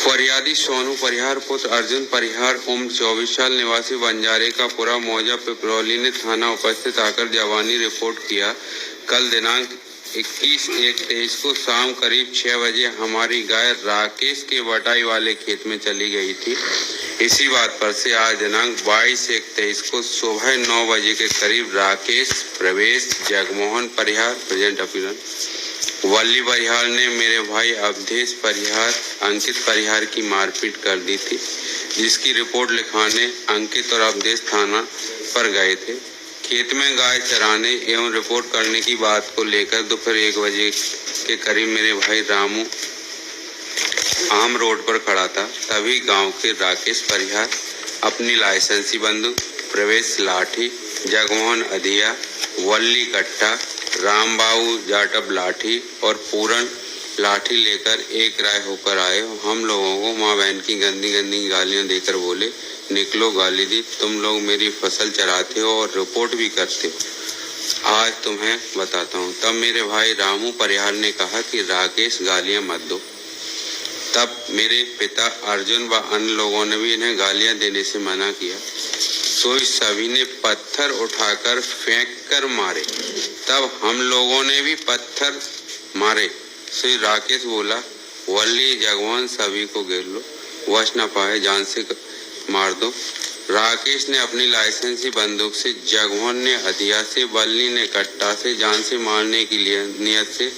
फरियादी सोनू परिहार पुत्र अर्जुन परिहार उम्र 24 साल निवासी बंजारे का पुरा मौजा पिपरौली ने थाना उपस्थित आकर जवानी रिपोर्ट किया। कल दिनांक 21/1/23 को शाम करीब 6 बजे हमारी गाय राकेश के बटाई वाले खेत में चली गई थी। इसी बात पर से आज दिनांक 22/1/23 को सुबह 9 बजे के करीब राकेश, प्रवेश, जगमोहन परिहार, प्रेजेंट अपीयरेंस, वल्ली परिहार ने मेरे भाई अवधेश परिहार, अंकित परिहार की मारपीट कर दी थी, जिसकी रिपोर्ट लिखाने अंकित और अवधेश थाना पर गए थे। खेत में गाय चराने एवं रिपोर्ट करने की बात को लेकर दोपहर 1 बजे के करीब मेरे भाई रामू आम रोड पर खड़ा था। तभी गांव के राकेश परिहार अपनी लाइसेंसी बंदूक, प्रवेश लाठी, जगमोहन अधिया, वल्ली कट्टा, रामबाबू जाटब लाठी और पूरन लाठी लेकर एक राय होकर आए। हम लोगों को माँ बहन की गंदी गंदी गालियां देकर बोले, निकलो गाली दी, तुम लोग मेरी फसल चराते हो और रिपोर्ट भी करते हो, आज तुम्हें बताता हूँ। तब मेरे भाई रामू परिहार ने कहा कि राकेश गालियां मत दो। तब मेरे पिता अर्जुन व अन्य लोगों ने भी इन्हें गालियां देने से मना किया, तो सभी ने पत्थर उठाकर फेंक कर मारे। तब हम लोगों ने भी पत्थर मारे। श्री राकेश बोला, वल्ली जगवान सभी को घेर लो, वश न पाए जान से मार दो। राकेश ने अपनी लाइसेंसी बंदूक से, जगवान ने हथियार से, वल्ली ने कट्टा से जान से मारने की नियत से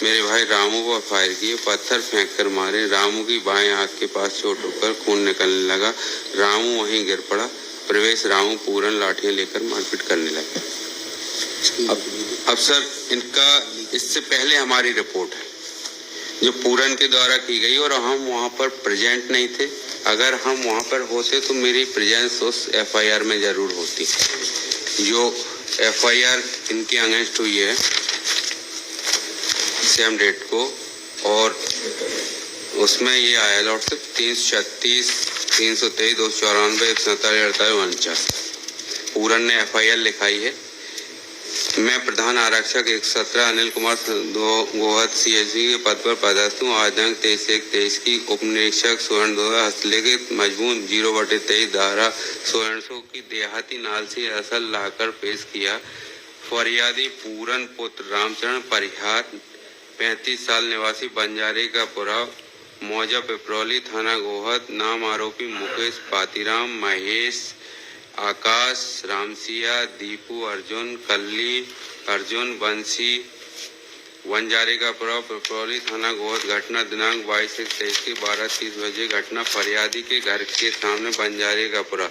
मेरे भाई रामू को फायर किए, पत्थर फेंक कर मारे। रामू की बाएं आंख के पास चोट होकर खून निकलने लगा। रामू वहीं गिर पड़ा। प्रवेश रामू पूरन लाठियां लेकर मारपीट करने लगे। अब सर, इनका इससे पहले हमारी रिपोर्ट है जो पूरन के द्वारा की गई और हम वहां पर प्रेजेंट नहीं थे। अगर हम वहां पर होते तो मेरी प्रेजेंस उस एफआईआर में जरूर होती। जो एफआईआर इनके अगेंस्ट हुई है सेम डेट को, और उसमें ये आया लॉट से 336, 323, 294, 147, 48, 49 पूरन ने एफआईआर लिखाई है। मैं प्रधान आरक्षक 117 अनिल कुमार गोहत CSP के पद पर पदस्थ हूँ। आज दिनांक 23/1/23 की उप निरीक्षक स्वर्ण द्वारा हस्तलिखित मजमून 0/23 धारा 1600 की देहाती नाल से असल लाकर पेश किया। फरियादी पूरन पुत्र रामचरण परिहार 35 साल निवासी बंजारे का पुरा मौजा पिपरौली थाना गोहत, नाम आरोपी मुकेश, पातीराम, महेश, आकाश, रामसिया, दीपू, अर्जुन, कल्ली, अर्जुन, बंसी, बंजारे का पुरा पिपरौली थाना गोहत। घटना दिनांक 22/23 की 12:30 बजे। घटना फरियादी के घर के सामने बंजारे का पुरा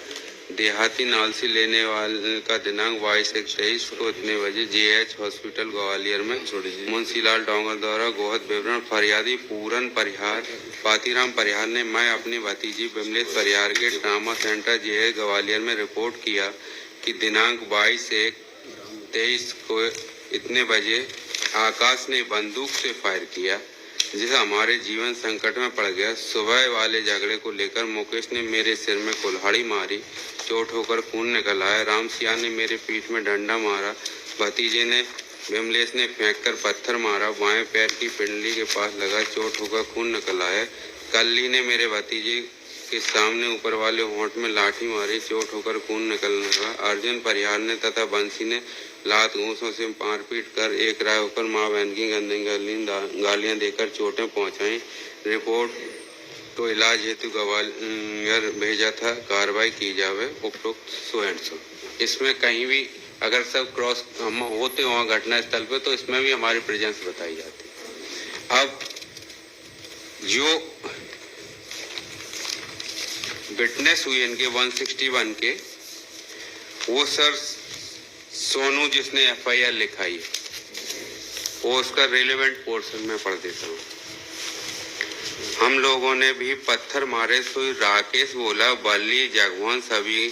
देहाती नाल से लेने वाले का दिनांक 22/23 को इतने बजे JH हॉस्पिटल ग्वालियर में मुंशीलाल डोंगर द्वारा गोहत। विवरण: फरियादी पूरन परिहार पातीराम परिहार ने मैं अपनी भतीजी विमलेश परिहार के ट्रामा सेंटर JH ग्वालियर में रिपोर्ट किया कि दिनांक 22/1/23 को इतने बजे आकाश ने बंदूक से फायर किया, जिससे हमारे जीवन संकट में पड़ गया। सुबह वाले झगड़े को लेकर मुकेश ने मेरे सिर में कुल्हाड़ी मारी, चोट होकर खून निकल आया। रामसिया ने मेरे पीठ में डंडा मारा। भतीजे ने विमलेश ने फेंककर पत्थर मारा, बाएं पैर की पिंडली के पास लगा, चोट होकर खून निकल आया। कल्ली ने मेरे भतीजे के सामने ऊपर वाले होंठ में लाठी मारी, चोट होकर खून निकलने लगा। अर्जुन परिहार ने तथा बंसी ने लात घूंसों से मारपीट कर एक राय होकर माँ बहन की गंदी गालियां देकर चोटें पहुंचाई। रिपोर्ट तो इलाज हेतु ग्वालियर भेजा था, कार्रवाई की जावे उपरोक्त 100। इसमें कहीं भी अगर सब क्रॉस हम होते वहाँ घटना स्थल पे तो इसमें भी हमारी प्रेजेंस बताई जाती। अब जो विटनेस हुई इनके 161 के, वो सर सोनू जिसने एफआईआर लिखाई है वो उसका रिलेवेंट पोर्शन में पढ़ देता हूँ। हम लोगों ने भी पत्थर मारे तो राकेश बोला, बल्ली जगवान सभी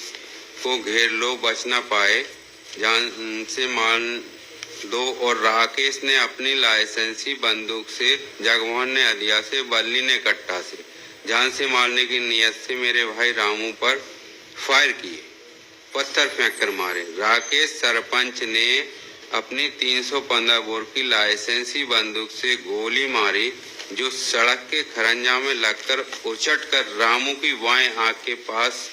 को घेर लो, बच ना पाए जान से मार दो। और राकेश ने अपनी लाइसेंसी बंदूक से, जगवान ने हथियार से, बल्ली ने कट्टा से जान से मारने की नियत से मेरे भाई रामू पर फायर किए, पत्थर फेंक कर मारे। राकेश सरपंच ने अपनी 315 बोर की लाइसेंसी बंदूक से गोली मारी जो सड़क के खरंजा में लगकर उचट कर रामू की बाएं आंख के पास,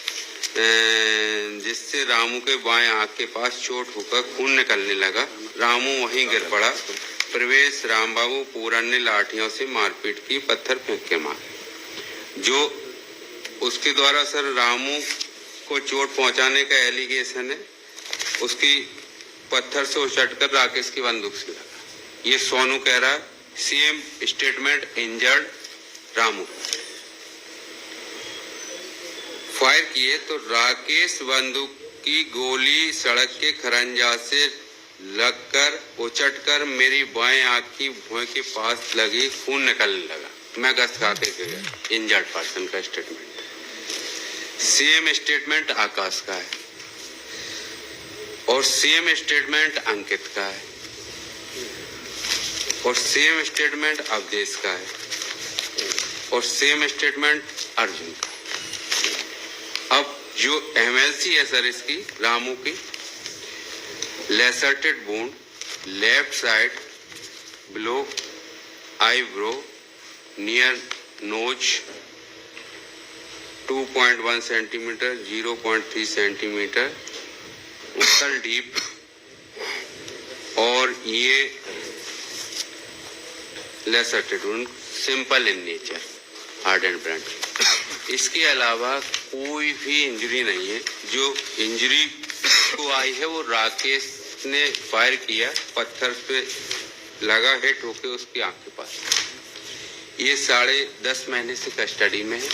जिससे रामू के बाएं आंख के पास चोट होकर खून निकलने लगा। रामू वहीं गिर पड़ा। प्रवेश, रामबाबू, पूरन ने लाठियों से मारपीट की, पत्थर फेंक के मार। जो उसके द्वारा सर रामू को चोट पहुंचाने का एलिगेशन है, उसकी पत्थर से उचटकर राकेश की बंदूक से लगा। ये सोनू कह रहा है। Same statement injured Ramu. Fire किए तो राकेश बंदूक की गोली सड़क के खरंजा से लगकर उचटकर मेरी बाएं आंख की भौं के पास लगी, खून निकलने लगा। मैं गश्त खा के गया। इंजर्ड पर्सन का स्टेटमेंट। सेम स्टेटमेंट आकाश का है और सेम स्टेटमेंट अंकित का है और सेम स्टेटमेंट अवधेश का है और सेम स्टेटमेंट अर्जुन का। अब जो एमएलसी है सर इसकी रामू की, lacerated wound, left side below eyebrow, near nose, 2.1 centimetre, 0.3 centimetre, muscle deep, और ये lacerated wound, simple in nature, hard and blunt. इसके अलावा कोई भी इंजरी नहीं है। जो इंजरी को आई है वो राकेश ने फायर किया, पत्थर पे लगा, हिट होके उसकी आंख के पास। ये 10.5 महीने से कस्टडी में है।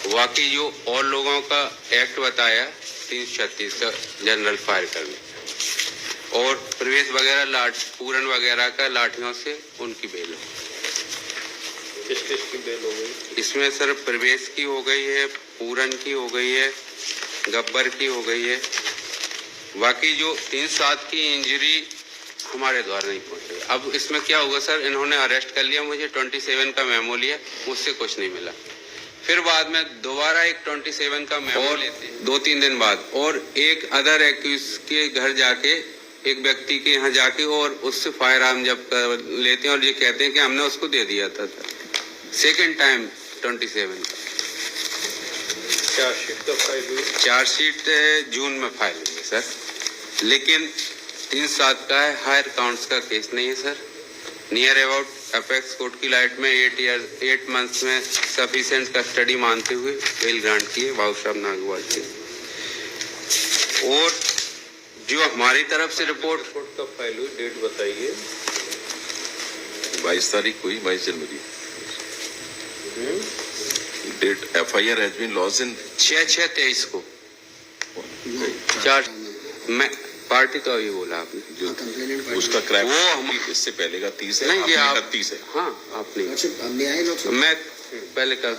वाकई जो और लोगों का एक्ट बताया 336 का जनरल फायर करने और प्रवेश वगैरह पूरन वगैरह का लाठियों से उनकी बेल हो। किस की बेल हो गई? इसमें सर प्रवेश की हो गई है, पूरन की हो गई है, गब्बर की हो गई है। बाकी जो 3-7 की इंजरी हमारे द्वारा नहीं पहुंची। अब इसमें क्या होगा सर, इन्होंने अरेस्ट कर लिया मुझे, 27 का मेमो लिया, मुझसे कुछ नहीं मिला। फिर बाद में दोबारा एक 27 का मेमो लेते हैं 2-3 दिन बाद, और एक अदर एक्यूज के घर जाके, एक व्यक्ति के यहाँ जाके, और उससे फायर आर्म जब कर लेते हैं और ये कहते हैं कि हमने उसको दे दिया था सर। सेकेंड टाइम 27 का चार्जशीट का फाइल हुई? चार्जशीट जून में फाइल हुई है सर, लेकिन 3-7 का है, हायर काउंट्स का केस नहीं है sir. Near about apex court की लाइट में 8 मंथ्स में सफिशिएंट कस्टडी मानते हुए बेल ग्रांट किए बाबू साहब नागवाल के। और जो हमारी तरफ से रिपोर्ट का फाइल हुई, डेट बताइए। 22 तारीख हुई, 22 जनवरी। Date FIR has been lodged in 6/6/23 को। चार मैं पार्टी तो अभी बोला आपने, जो उसका क्राइम वो हम इससे पहले का 30 है, नहीं, ये आप 31 है। हाँ आपने मैं पहले कर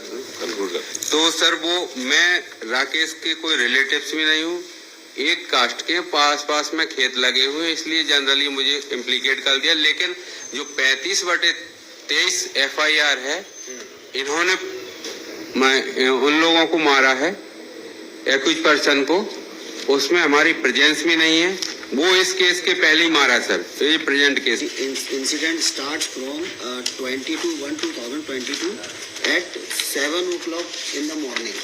तो सर वो मैं राकेश के कोई रिलेटिव्स भी नहीं हूँ, एक कास्ट के पास में खेत लगे हुए, इसलिए जनरली मुझे इम्प्लीकेट कर दिया। लेकिन जो 35/23 FIR है, इन्होंने उन लोगों को मारा है, एक्यूज पर्सन को, उसमें हमारी प्रेजेंस भी नहीं है। वो इस केस के पहले ही मारा सर, तो ये present case. Incident start from 22/1/2022 at 7 o'clock in the morning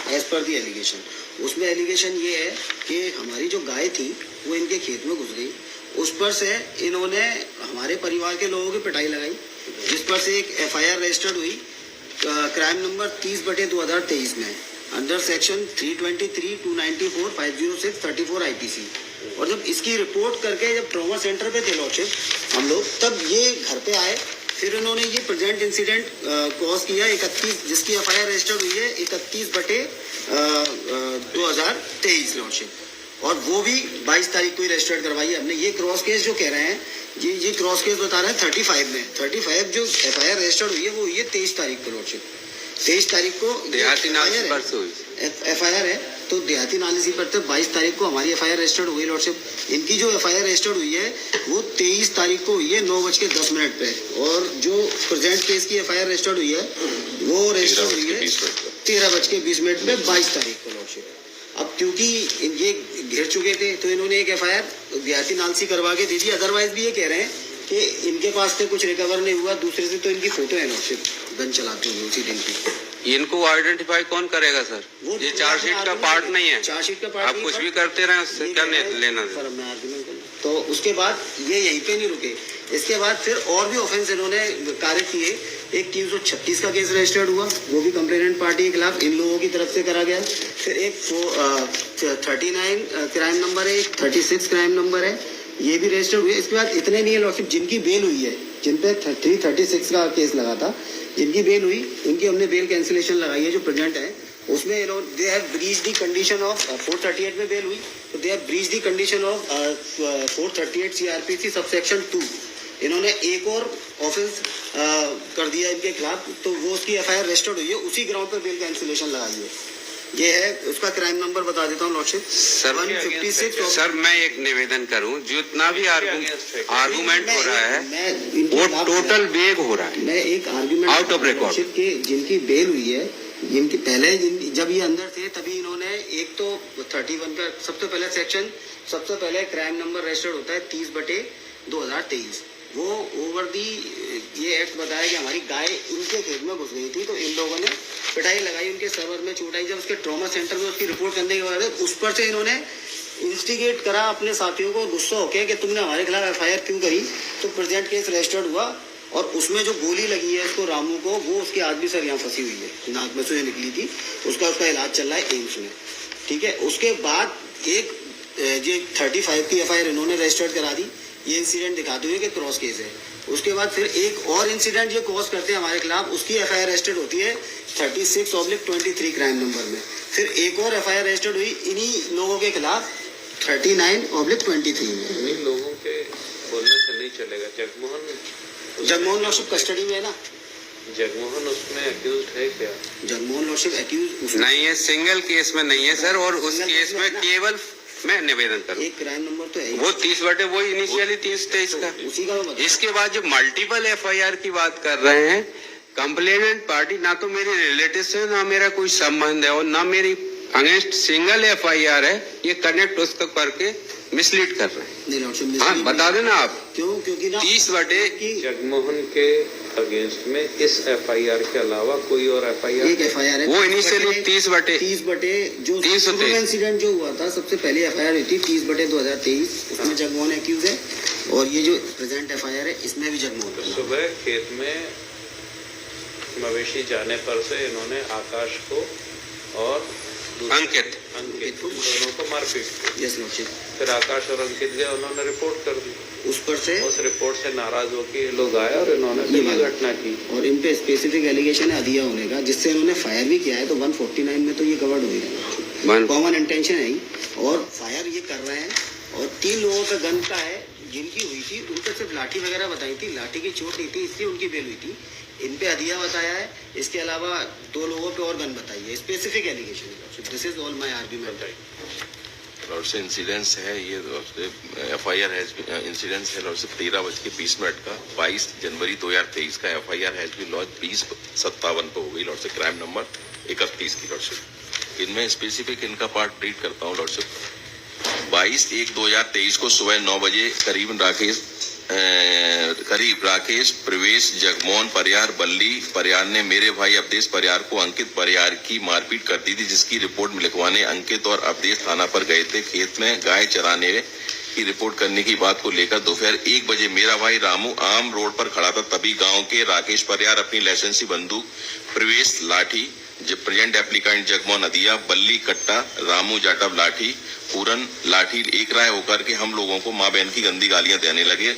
as per the allegation. उसमें एलिगेशन ये है कि हमारी जो गाय थी वो इनके खेत में घुस गई, उस पर से इन्होंने हमारे परिवार के लोगों की पिटाई लगाई, जिस पर से एक FIR रजिस्टर्ड हुई क्राइम नंबर 30/2023 में अंडर सेक्शन 323, 294, 506, 34 IPC। और जब इसकी रिपोर्ट करके जब ट्रॉमा सेंटर पे थे लॉर्डशिप हम लोग, तब ये घर पे आए। फिर उन्होंने ये प्रेजेंट इंसिडेंट कॉज किया 31, जिसकी FIR रजिस्टर्ड हुई है 31/2023 लॉर्डशिप, और वो भी 22 तारीख को ही रजिस्टर्ड करवाई है हमने। ये क्रॉस केस जो कह रहे हैं, ये क्रॉस केस बता रहे हैं 35 में। 35 जो FIR रजिस्टर्ड हुई है वो हुई है 23 तारीख को लॉर्डशिप। 23 तारीख को देहाती नाली पर से हुई FIR है, तो देहाती नाली पर 22 तारीख को हमारी FIR रजिस्टर्ड हुई लॉर्डशिप। इनकी जो FIR रजिस्टर्ड हुई है वो 23 तारीख को हुई है 9:10 पे, और जो प्रेजेंट केस की FIR रजिस्टर्ड हुई है वो रजिस्टर्ड हुई है 13:20 पे 22 तारीख को लॉर्डशिप। अब क्योंकि ये घिर चुके थे तो इन्होंने एक FIR देहाती नालसी करवा के दे दी। अदरवाइज भी ये कह रहे हैं कि इनके पास से कुछ रिकवर नहीं हुआ, दूसरे से तो इनकी फोटो है लॉर्डशिप गन चलाते हुए उसी दिन की। इनको आइडेंटिफाई कौन करेगा सर? ये चार्जशीट का पार्ट नहीं है। चार्जशीट का पार्ट आप कुछ भी करते रहे, उससे क्या लेना सर? मैं आर्गुमेंट करूं तो उसके बाद ये यहीं पे नहीं रुके, इसके बाद फिर और भी ऑफेंस इन्होंने कार्य किए। एक 336 का केस रजिस्टर्ड हुआ, वो भी कंप्लेनेंट पार्टी के खिलाफ इन लोगों की तरफ से करा गया। फिर एक 39 क्राइम नंबर है, एक 36 क्राइम नंबर है, ये भी रजिस्टर्ड हुए। इसके बाद इतने नहीं है लॉर्डशिप, जिनकी बेल हुई है, जिन पे 336 का केस लगा था, जिनकी बेल हुई, इनकी हमने बेल कैंसिलेशन लगाई है जो प्रेजेंट है। उसमें they have breach the condition of 438 में बेल हुई, तो they have breach the condition of 438 CRPC subsection 2। इन्होंने एक और ऑफेंस कर दिया इनके खिलाफ, तो वो उसकी FIR रजिस्टर्ड हुई है, उसी ग्राउंड पर बेल कैंसिलेशन लगाई है। ये है उसका क्राइम नंबर बता देता हूँ लॉर्डशिप, सर 156। सर मैं एक निवेदन करूं, जितना भी आर्गूमेंट हो रहा है मैं वो टोटल वेग हो रहा है। मैं एक आर्गुमेंट आउट ऑफ रिकॉर्ड के जिनकी बेल हुई है, जिनकी पहले जब ये अंदर थे तभी इन्होंने एक तो 31 का सबसे पहले सेक्शन, सबसे पहले क्राइम नंबर रजिस्टर्ड होता है 30/2023। वो ओवर दी ये एक्ट बताया कि हमारी गाय उनके खेत में घुस गई थी, तो इन लोगों ने पिटाई लगाई, उनके सर्वर में चोट आई। जब उसके ट्रॉमा सेंटर में उसकी रिपोर्ट करने के बाद उस पर से इन्होंने इंस्टिगेट करा अपने साथियों को, गुस्सा होकर कि तुमने हमारे खिलाफ FIR क्यों करी। तो प्रेजेंट केस रजिस्टर्ड हुआ और उसमें जो गोली लगी है इसको रामू को, वो उसकी आज भी सर यहाँ फंसी हुई है, नाक में से निकली थी, उसका इलाज चल रहा है एम्स में। ठीक है, उसके बाद एक ये 35 की FIR इन्होंने रजिस्टर्ड करा दी, ये इंसिडेंट दिखाते हुए कि क्रॉस केस है। उसके बाद फिर एक और इंसिडेंट ये कॉज करते हैं हमारे खिलाफ, उसकी FIR रजिस्टर्ड होती है 36/23 क्राइम नंबर में। फिर एक और FIR रजिस्टर्ड हुई इन्हीं लोगों के खिलाफ 39/23 में। इन लोगों के बोलने से नहीं चलेगा। जगमोहन लॉर्डशिप कस्टडी में है ना? जगमोहन उसमें एक्यूज्ड है क्या? जगमोहन लॉर्डशिप एक्यूज नहीं है, सिंगल केस में नहीं है सर। और उस केस में केवल मैं निवेदन करूं, एक क्राइम नंबर तो है, वो 30 वो इनिशियली 30-23 का। उसी का मैं इसके बाद जो मल्टीपल FIR की बात कर रहे हैं, कंप्लेनेंट पार्टी ना तो मेरी रिलेटिव से ना मेरा कोई संबंध है और ना मेरी अगेंस्ट सिंगल FIR है, ये कनेक्ट उसको करके मिसलीड कर रहे हैं। नहीं लॉर्डशिप, हाँ बता देना आप। क्यों? क्योंकि ना 30 जगमोहन के अगेंस्ट में इस FIR के अलावा कोई और FIR? एक FIR है, वो इनिशियली 30 जो इंसिडेंट जो हुआ था, सबसे पहले FIR हुई थी 30/2023, उसमें जगमोहन एक्यूज है, और ये जो प्रेजेंट FIR है इसमें भी जगमोहन। सुबह खेत में मवेशी जाने पर से इन्होंने आकाश को और अंकित दोनों को मारपीट। Yes lordship. फिर आकाश और अंकित गए, उन्होंने रिपोर्ट कर दी। उस पर से उस रिपोर्ट से नाराज होकर ये लोग आए और इन्होंने ये घटना की, और इन पे स्पेसिफिक एलिगेशन है अधिया होने का, जिससे इन्होंने फायर भी किया है। तो 149 में तो ये कवर्ड हो गया, कॉमन इंटेंशन है ही, और फायर ये कर रहे हैं। और 3 लोगों पे गन का है, जिनकी हुई थी उन पर सिर्फ लाठी वगैरह बताई थी, लाठी की चोट नहीं थी, इसलिए उनकी बेल हुई थी। इन पे अधिया बताया है, इसके अलावा 2 लोगों पे और गन बताई है, specific allegation. This is all my argument. Lord से इंसिडेंस है ये, FIR इंसिडेंस है लॉर्ड से 13:20 का 22 जनवरी 2023 का FIR हैज बीन लॉन्च 20:57 पे हो गई लॉर्ड से, क्राइम नंबर 31 की लॉर्ड से। इनमें स्पेसिफिक इनका पार्ट रीड करता हूँ लॉर्ड से। 22/1/2023 को सुबह 9 बजे करीब राकेश प्रवेश जगमोहन परियार बल्ली परियार ने मेरे भाई अवधेश परियार को अंकित परियार की मारपीट कर दी थी, जिसकी रिपोर्ट लिखवाने अंकित और अवधेश थाना पर गए थे। खेत में गाय चराने की रिपोर्ट करने की बात को लेकर दोपहर 1 बजे मेरा भाई रामू आम रोड पर खड़ा था, तभी गांव के राकेश परियार अपनी लाइसेंसी बंदूक प्रवेश लाठी, प्रेजेंट एप्लीकेंट जगमोहन अधिया, बल्ली कट्टा, रामू जाटव लाठी, पूरन लाठी एक राय होकर के हम लोगों को माँ बहन की गंदी गालियां देने लगे।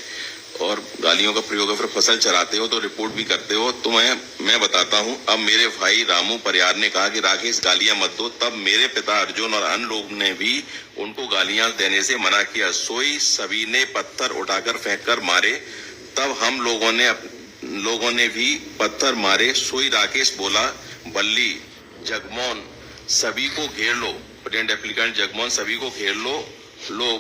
और गालियों का प्रयोग फिर फसल चराते हो तो रिपोर्ट भी करते हो। तो मैं बताता हूं, अब मेरे भाई रामू परियार ने कहा कि राकेश गालियां मत दो, तब मेरे पिता अर्जुन और अन्य लोग ने भी उनको गालियां देने से मना किया। सोई सभी ने पत्थर उठाकर फेंक कर मारे, तब हम लोगों ने भी पत्थर मारे। सोई राकेश बोला, बल्ली जगमोहन सभी को घेर लो, प्रेजेंट एप्लीकेंट जगमोहन सभी को घेर लो,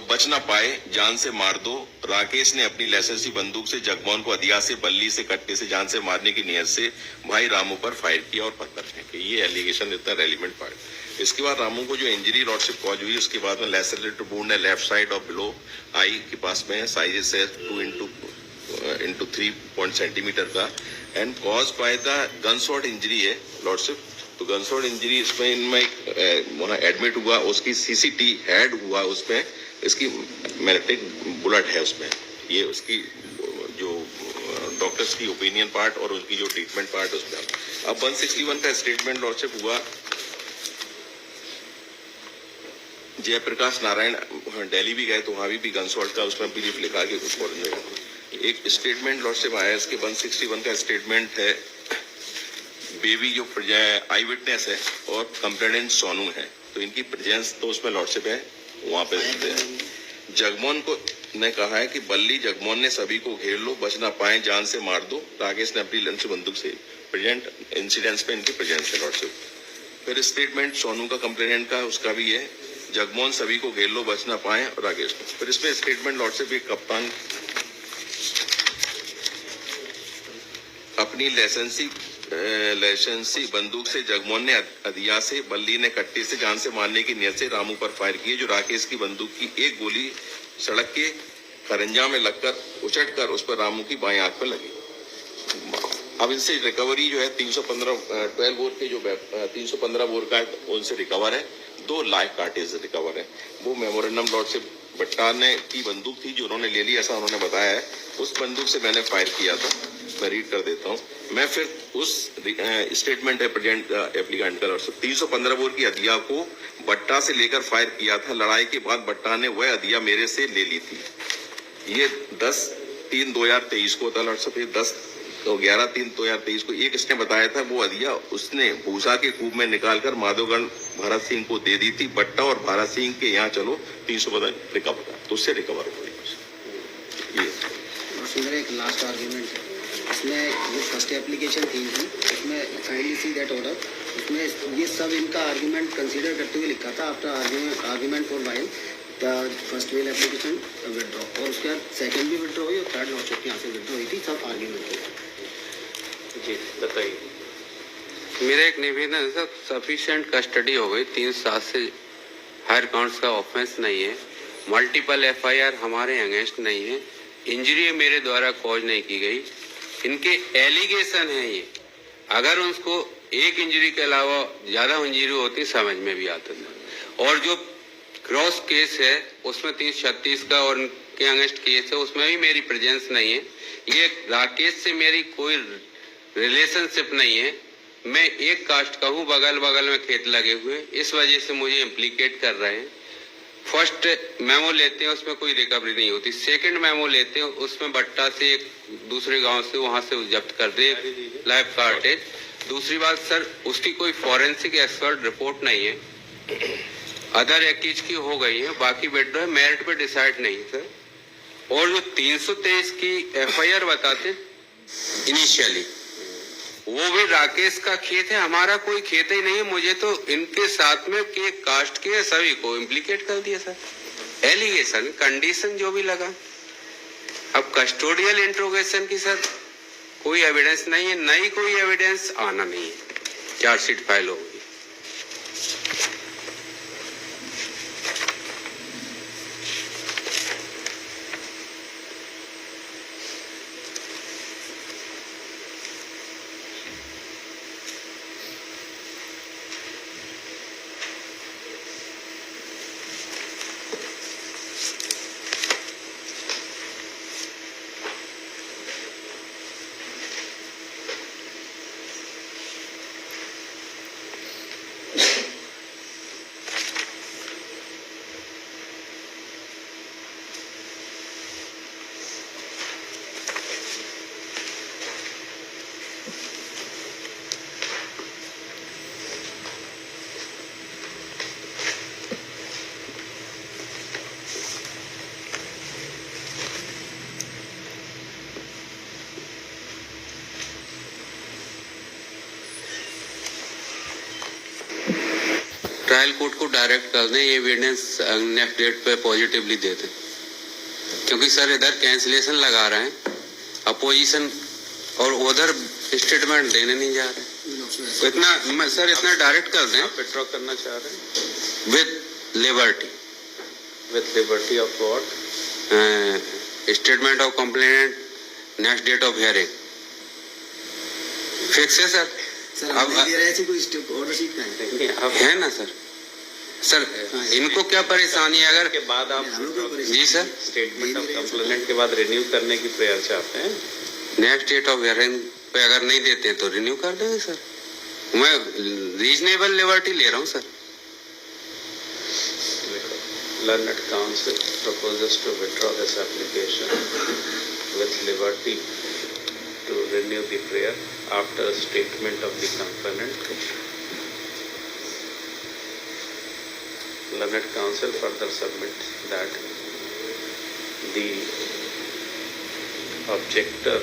बच ना पाए जान से मार दो। राकेश ने अपनी लाइसेंसी बंदूक से जगमोहन को अधिया से बल्ली से कट्टे से जान से मारने की नियत से भाई रामू पर फायर किया और पत्थर फेंके। ये एलिगेशन इतना रेलिवेंट पार्ट। इसके बाद रामू को जो इंजरी लॉर्डशिप कॉज हुई, उसके बाद में लेसरेटेड वुंड है लेफ्ट साइड और बिलो आई के पास में, साइज से 2 into into 3 सेंटीमीटर का and cause by the gun shot injury है लॉर्डशिप। तो गन शॉट इंजरी इसमें इनमें वहाँ एडमिट हुआ, उसकी सीसीटी हेड हुआ, उसमें इसकी मैग्नेटिक बुलेट है उसमें। ये उसकी जो डॉक्टर्स की ओपिनियन पार्ट और उनकी जो ट्रीटमेंट पार्ट उसमें। अब 161 का स्टेटमेंट लॉर्डशिप हुआ। जयप्रकाश नारायण दिल्ली भी गए तो वहां भी गन शॉट का उसमें ब्रीफ लिखा के एक स्टेटमेंट लॉर्डशिप आया। इसके 161 का स्टेटमेंट है। बेबी जो आई विटनेस है और कंप्लेनेंट सोनू है, तो इनकी प्रेजेंस तो उसमें लॉर्डशिप है वहां पे। जगमोहन को ने कहा है कि बल्ली जगमोहन ने सभी को घेर लो, बच ना पाए जान से मार दो। राकेश ने अपनी लंच बंदूक से प्रेजेंट इंसिडेंट्स पे इनकी प्रेजेंस है लॉर्डशिप। फिर स्टेटमेंट सोनू का कंप्लेनेंट का उसका भी है, जगमोहन सभी को घेर लो, बच ना पाए और राकेश को। फिर इसमें स्टेटमेंट लॉर्डशिप एक कप्तान अपनी लाइसेंसी बंदूक से जगमोहन ने अदिया से, बल्ली ने कट्टे से जान से मारने की नियत से रामू पर फायर किए, जो राकेश की बंदूक की एक गोली सड़क के खरंजा में लगकर उछट कर उस पर रामू की बाएं आंख पर लगी। अब इनसे रिकवरी जो है 315 बोर के जो 315 बोर का उनसे रिकवर है। 2 लाइव कार्टेज रिकवर है। वो मेमोरेंडम लॉर्डशिप भट्टा ने की बंदूक थी जो उन्होंने ले ली, ऐसा उन्होंने बताया है। उस बंदूक से मैंने फायर किया था। मैं रीड कर देता हूँ। मैं फिर उस स्टेटमेंट है प्रेजेंट एप्लीकेंट का। 315 बोर की अदिया को भट्टा से लेकर फायर किया था। लड़ाई के बाद भट्टा ने वह अदिया मेरे से ले ली थी। ये 10/3/2023 को था लॉर्डशिप। 11/3/2023 को एक इसने बताया था वो अदिया उसने भूसा के कूप में निकालकर माधवगढ़ भरत सिंह को दे दी थी। भट्टा और भरत सिंह के यहाँ चलो 315 रिकवर, तो उससे रिकवर हो गई। मेरा एक लास्ट आर्ग्यूमेंट है। इसमें जो फर्स्ट एप्लीकेशन थी उसमें काइंडली सी दैट ऑर्डर, उसमें ये सब इनका आर्ग्यूमेंट कंसीडर करते हुए लिखा था। After argument for while the first well application withdraw, और उसके बाद सेकंड भी विदड्रॉ हुई और थर्ड लॉर्डशिप यहाँ से विदड्रॉ हुई थी। सब आर्ग्यूमेंट जी बताइए। मेरा एक निवेदन है सर, सफिशिएंट कस्टडी हो गई। 3-7 से हायर काउंट्स का ऑफेंस नहीं है। मल्टीपल एफआईआर हमारे अगेंस्ट नहीं है। इंजरी मेरे द्वारा कॉज नहीं की गई। इनके एलिगेशन है ये। अगर उसको एक इंजरी के अलावा ज्यादा इंजरी होती समझ में भी आता था। और जो क्रॉस केस है उसमें 336 का और के अगेंस्ट केस है, उसमें भी मेरी प्रेजेंस नहीं है। ये राकेश से मेरी कोई रिलेशनशिप नहीं है। मैं एक कास्ट का हूँ, बगल बगल में खेत लगे हुए, इस वजह से मुझे इम्प्लीकेट कर रहे हैं। फर्स्ट मेमो लेते हैं उसमें कोई रिकवरी नहीं होती। सेकंड मेमो लेते हैं उसमें भट्टा से एक दूसरे गांव से वहां से जब्त कर दे लाइव कार्टेज। दूसरी बात सर, उसकी कोई फॉरेंसिक एक्सपर्ट रिपोर्ट नहीं है। अदर एक्यूज की हो गई है, बाकी बेड है, मेरिट पे डिसाइड नहीं है सर। और जो 323 की एफआईआर बताते इनिशियली, वो भी राकेश का खेत है, हमारा कोई खेत ही नहीं है। मुझे तो इनके साथ में के कास्ट के सभी को इम्प्लीकेट कर दिया सर। एलिगेशन कंडीशन जो भी लगा। अब कस्टोडियल इंट्रोगेशन की सर कोई एविडेंस नहीं है, नई कोई एविडेंस आना नहीं है। चार्जशीट फाइल होगी। ट्रायल कोर्ट को डायरेक्ट कर दें, ये एविडेंस नेक्स्ट डेट पे पॉजिटिवली दे दें। क्योंकि सर इधर कैंसिलेशन लगा रहे हैं अपोजिशन और उधर स्टेटमेंट देने नहीं जा रहे। इतना सर इतना डायरेक्ट कर दें। आप विड्रॉ करना चाह रहे हैं with liberty of what? Statement of complainant next date of hearing fix है सर? सर अब- हमने दे रहे थे कोई ऑर्डर शीट का है नहीं, अब है ना सर? सर इनको क्या परेशानी है अगर के बाद आप हमें कोई परेशानी जी सर स्टेटमेंट ऑफ कंप्लेनेंट के बाद रिन्यू करने की प्रेयर चाहते हैं? नेक्स्ट डेट ऑफ हियरिंग पे अगर नहीं देते तो रिन्यू कर देंगे सर। मैं रीजनेबल लिबर्टी ले रहा हूँ sir. Learned Counsel proposes to withdraw this application with liberty to renew the prayer after statement of the complainant. Learned Counsel further submit that the objector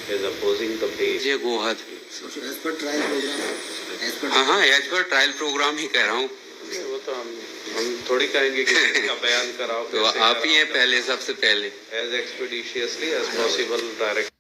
is opposing the bail. ये Gohad as per trial programme as per हाँ as per trial programme ही कह रहा हूँ। वो तो हम थोड़ी कहेंगे कि इसका बयान कराओ, तो आप ही हैं पहले, सबसे पहले। as expeditiously as possible direct